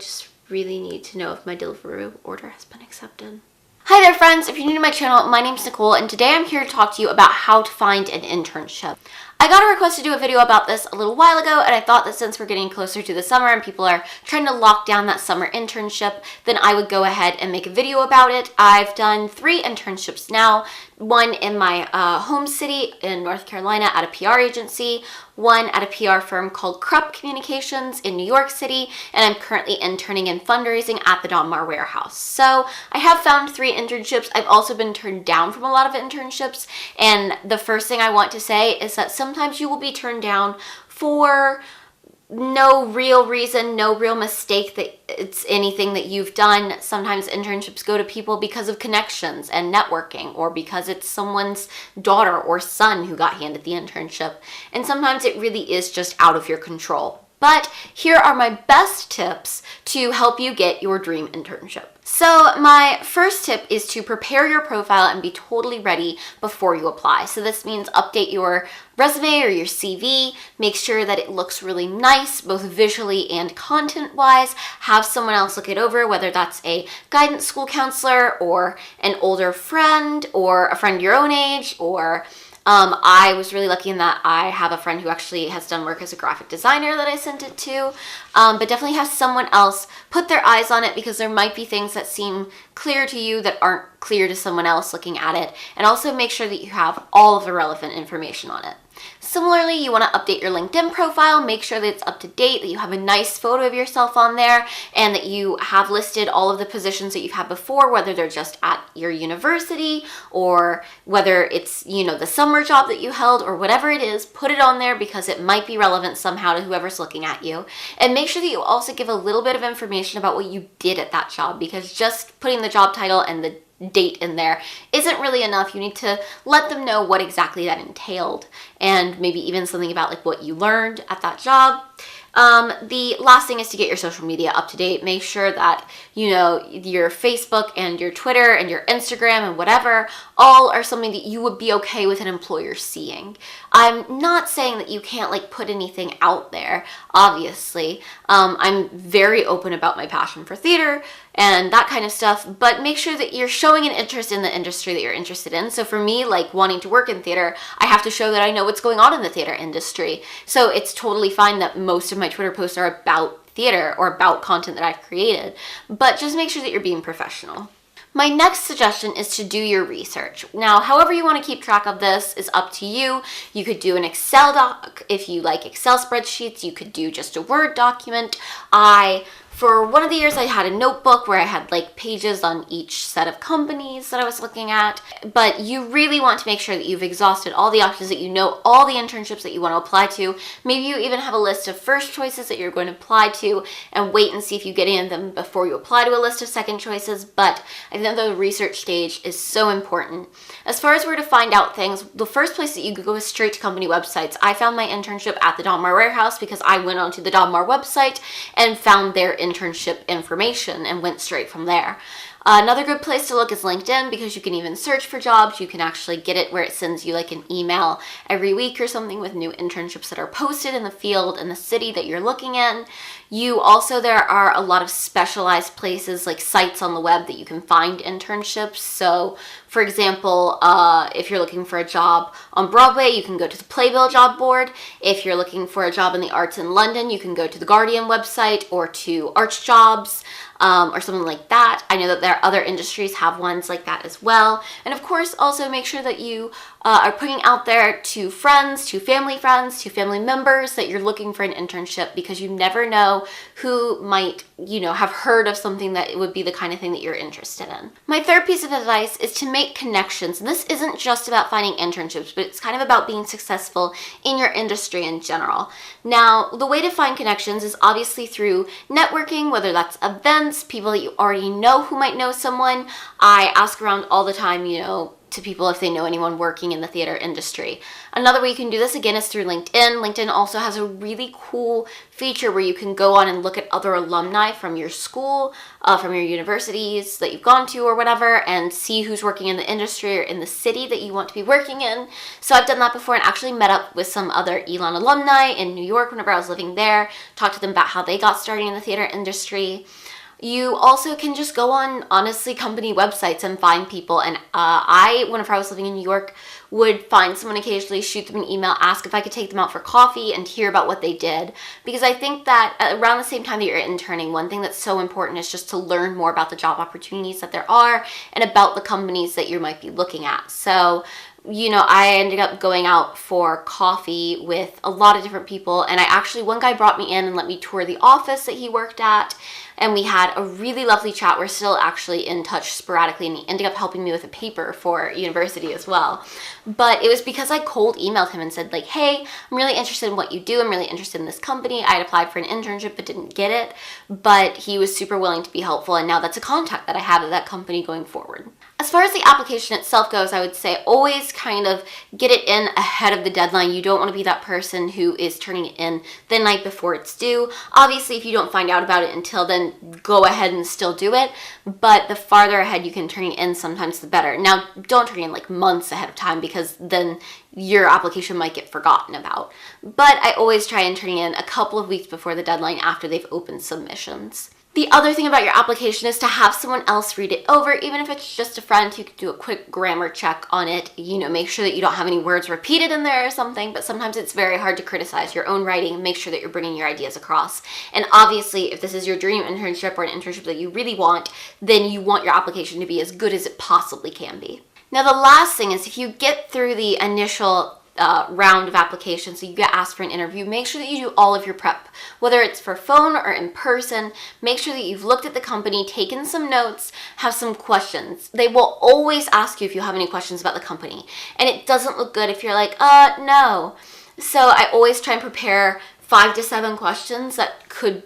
just really need to know if my delivery order has been accepted. Hi there friends, if you're new to my channel, my name's Nicole and today I'm here to talk to you about how to find an internship. I got a request to do a video about this a little while ago, and I thought that since we're getting closer to the summer and people are trying to lock down that summer internship, then I would go ahead and make a video about it. I've done 3 internships now, one in my home city in North Carolina at a PR agency, one at a PR firm called Krupp Communications in New York City, and I'm currently interning in fundraising at the Donmar warehouse. So I have found 3 internships. I've also been turned down from a lot of internships, and the first thing I want to say is that sometimes you will be turned down for no real reason, no real mistake that it's anything that you've done. Sometimes internships go to people because of connections and networking, or because it's someone's daughter or son who got handed the internship. And sometimes it really is just out of your control. But here are my best tips to help you get your dream internship. So my first tip is to prepare your profile and be totally ready before you apply. So this means update your resume or your CV, make sure that it looks really nice, both visually and content-wise. Have someone else look it over, whether that's a guidance school counselor or an older friend or a friend your own age, or I was really lucky in that I have a friend who actually has done work as a graphic designer that I sent it to, but definitely have someone else put their eyes on it, because there might be things that seem clear to you that aren't clear to someone else looking at it, and also make sure that you have all of the relevant information on it. Similarly, you want to update your LinkedIn profile, make sure that it's up to date, that you have a nice photo of yourself on there, and that you have listed all of the positions that you've had before, whether they're just at your university or whether it's, you know, the summer job that you held or whatever it is. Put it on there because it might be relevant somehow to whoever's looking at you. And make sure that you also give a little bit of information about what you did at that job, because just putting the job title and the date in there isn't really enough. You need to let them know what exactly that entailed, and maybe even something about like what you learned at that job. The last thing is to get your social media up to date. Make sure that, you know, your Facebook and your Twitter and your Instagram and whatever all are something that you would be okay with an employer seeing. I'm not saying that you can't like put anything out there, obviously. I'm very open about my passion for theater and that kind of stuff, but make sure that you're showing an interest in the industry that you're interested in. So for me, like wanting to work in theater, I have to show that I know what's going on in the theater industry. So it's totally fine that most of my Twitter posts are about theater or about content that I've created, but just make sure that you're being professional. My next suggestion is to do your research. Now, however you want to keep track of this is up to you. You could do an Excel doc. If you like Excel spreadsheets, you could do just a Word document. For one of the years, I had a notebook where I had like pages on each set of companies that I was looking at. But you really want to make sure that you've exhausted all the options, that you know all the internships that you want to apply to. Maybe you even have a list of first choices that you're going to apply to, and wait and see if you get any of them before you apply to a list of second choices. But I think the research stage is so important. As far as where to find out things, the first place that you could go is straight to company websites. I found my internship at the Donmar warehouse because I went onto the Donmar website and found their internship information and went straight from there. Another good place to look is LinkedIn, because you can even search for jobs. You can actually get it where it sends you like an email every week or something with new internships that are posted in the field in the city that you're looking in. There are a lot of specialized places like sites on the web that you can find internships. So for example, if you're looking for a job on Broadway, you can go to the Playbill job board. If you're looking for a job in the arts in London, you can go to the Guardian website or to Arts Jobs. Or something like that. I know that there are other industries have ones like that as well. And of course, also make sure that you are putting out there to friends, to family members that you're looking for an internship, because you never know who might, you know, have heard of something that would be the kind of thing that you're interested in. My third piece of advice is to make connections. And this isn't just about finding internships, but it's kind of about being successful in your industry in general. Now, the way to find connections is obviously through networking, whether that's events, people that you already know who might know someone. I ask around all the time, you know, to people if they know anyone working in the theater industry. Another way you can do this again is through LinkedIn. LinkedIn also has a really cool feature where you can go on and look at other alumni from your school, from your universities that you've gone to or whatever, and see who's working in the industry or in the city that you want to be working in. So I've done that before and actually met up with some other Elon alumni in New York whenever I was living there, talked to them about how they got started in the theater industry. You also can just go on, honestly, company websites and find people. And whenever I was living in New York, would find someone occasionally, shoot them an email, ask if I could take them out for coffee and hear about what they did. Because I think that around the same time that you're interning, one thing that's so important is just to learn more about the job opportunities that there are and about the companies that you might be looking at. So, you know, I ended up going out for coffee with a lot of different people, and one guy brought me in and let me tour the office that he worked at, and we had a really lovely chat. We're still actually in touch sporadically, and he ended up helping me with a paper for university as well. But it was because I cold emailed him and said, like, hey, I'm really interested in what you do. I'm really interested in this company. I had applied for an internship but didn't get it, but he was super willing to be helpful, and now that's a contact that I have at that company going forward. As far as the application itself goes, I would say always kind of get it in ahead of the deadline. You don't want to be that person who is turning it in the night before it's due. Obviously, if you don't find out about it until then, go ahead and still do it. But the farther ahead you can turn it in, sometimes the better. Now, don't turn it in like months ahead of time because then your application might get forgotten about. But I always try and turn it in a couple of weeks before the deadline after they've opened submissions. The other thing about your application is to have someone else read it over, even if it's just a friend who could do a quick grammar check on it. You know, make sure that you don't have any words repeated in there or something, but sometimes it's very hard to criticize your own writing. Make sure that you're bringing your ideas across. And obviously, if this is your dream internship or an internship that you really want, then you want your application to be as good as it possibly can be. Now, the last thing is if you get through the initial round of applications, so you get asked for an interview, make sure that you do all of your prep, whether it's for phone or in person. Make sure that you've looked at the company, taken some notes, have some questions. They will always ask you if you have any questions about the company, and it doesn't look good if you're like, no. So I always try and prepare 5 to 7 questions that could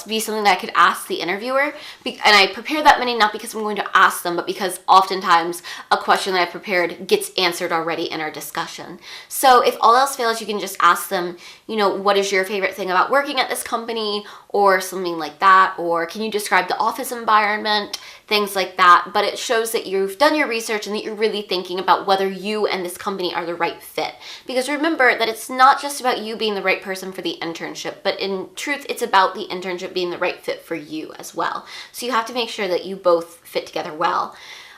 be something that I could ask the interviewer. And I prepare that many not because I'm going to ask them, but because oftentimes a question that I prepared gets answered already in our discussion. So if all else fails, you can just ask them, you know, what is your favorite thing about working at this company, or something like that, or can you describe the office environment, things like that. But it shows that you've done your research and that you're really thinking about whether you and this company are the right fit. Because remember that it's not just about you being the right person for the internship, but in truth, it's about the internship being the right fit for you as well. So you have to make sure that you both fit together well.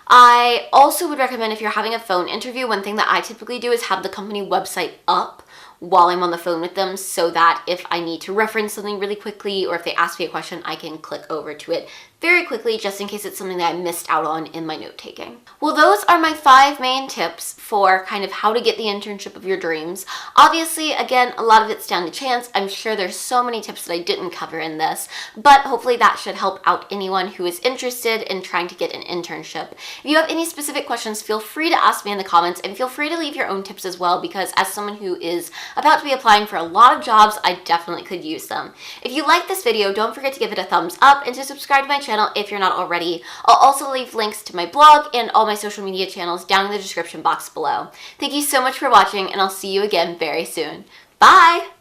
I also would recommend, if you're having a phone interview, one thing that I typically do is have the company website up while I'm on the phone with them, so that if I need to reference something really quickly, or if they ask me a question, I can click over to it very quickly, just in case it's something that I missed out on in my note taking. Well, those are my 5 main tips for kind of how to get the internship of your dreams. Obviously, again, a lot of it's down to chance. I'm sure there's so many tips that I didn't cover in this, but hopefully that should help out anyone who is interested in trying to get an internship. If you have any specific questions, feel free to ask me in the comments, and feel free to leave your own tips as well, because as someone who is about to be applying for a lot of jobs, I definitely could use them. If you like this video, don't forget to give it a thumbs up and to subscribe to my channel if you're not already. I'll also leave links to my blog and all my social media channels down in the description box below. Thank you so much for watching, and I'll see you again very soon. Bye!